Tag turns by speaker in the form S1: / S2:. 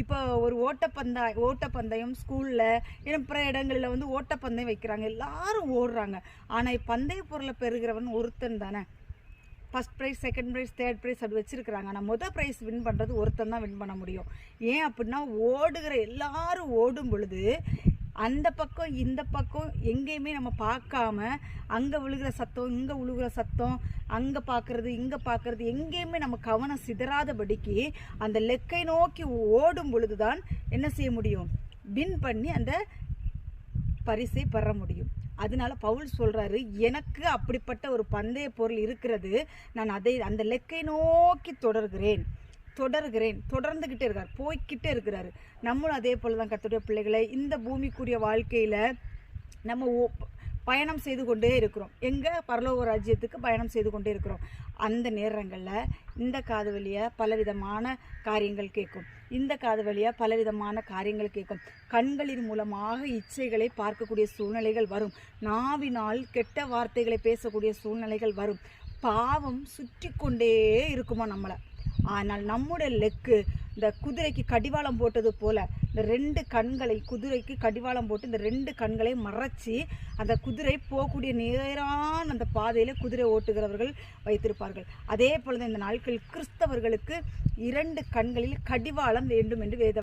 S1: இப்போ ஒரு ஓட்டப்பந்தயம் ஸ்கூலில் பிற இடங்களில் வந்து ஓட்டப்பந்தயம் வைக்கிறாங்க, எல்லாரும் ஓடுறாங்க. ஆனால் பந்தய பொருளை பெறுகிறவன் ஒருத்தன் தானே. First prize, second prize, third prize அப்படி வச்சுருக்குறாங்க. ஆனால் மொதல் ப்ரைஸ் வின் பண்ணுறது ஒருத்தன் தான் வின் பண்ண முடியும். ஏன் அப்படின்னா, ஓடுகிற எல்லாரும் ஓடும் பொழுது அந்த பக்கம் இந்த பக்கம் எங்கேயுமே நம்ம பார்க்காம, அங்கே விழுகிற சத்தம், இங்கே விழுகிற சத்தம், அங்கே பார்க்குறது இங்கே பார்க்குறது, எங்கேயுமே நம்ம கவனம் சிதறாதபடிக்கு அந்த லெக்கை நோக்கி ஓடும் பொழுது தான் என்ன செய்ய முடியும், வின் பண்ணி அந்த பரிசை பெற முடியும். அதனால பவுல் சொல்றாரு, எனக்கு அப்படிப்பட்ட ஒரு பந்தய பொருள் இருக்கிறது, நான் அதை அந்த லெக்கை நோக்கி தொடர்ந்துகிட்டே இருக்கார், போய்கிட்டே இருக்கிறாரு. நம்மளும் அதே போலதான் கர்த்தருடைய பிள்ளைகளை இந்த பூமிக்குரிய வாழ்க்கையில நம்ம பயணம் செய்து கொண்டே இருக்கிறோம். பரலோக ராஜ்யத்துக்கு பயணம் செய்து கொண்டே இருக்கிறோம். அந்த நேரங்களில் இந்த காது வழியாக பலவிதமான காரியங்கள் கேட்கும், இந்த காது வழியாக பலவிதமான காரியங்கள் கேட்கும். கண்களின் மூலமாக இச்சைகளை பார்க்கக்கூடிய சூழ்நிலைகள் வரும். நாவினால் கெட்ட வார்த்தைகளை பேசக்கூடிய சூழ்நிலைகள் வரும். பாவம் சுற்றி கொண்டே இருக்குமா நம்மளை. ஆனால் நம்முடைய லெக்கு இந்த குதிரைக்கு கடிவாளம் போட்டது போல, இந்த 2 கண்களை குதிரைக்கு கடிவாளம் போட்டு இந்த 2 கண்களை மறைச்சி அந்த குதிரை போகக்கூடிய நேரான அந்த பாதையில குதிரை ஓட்டுகிறவர்கள் வைத்திருப்பார்கள். அதே போல இந்த நாட்கள் கிறிஸ்தவர்களுக்கு 2 கண்களில் கடிவாளம் வேண்டும் என்று வேதம்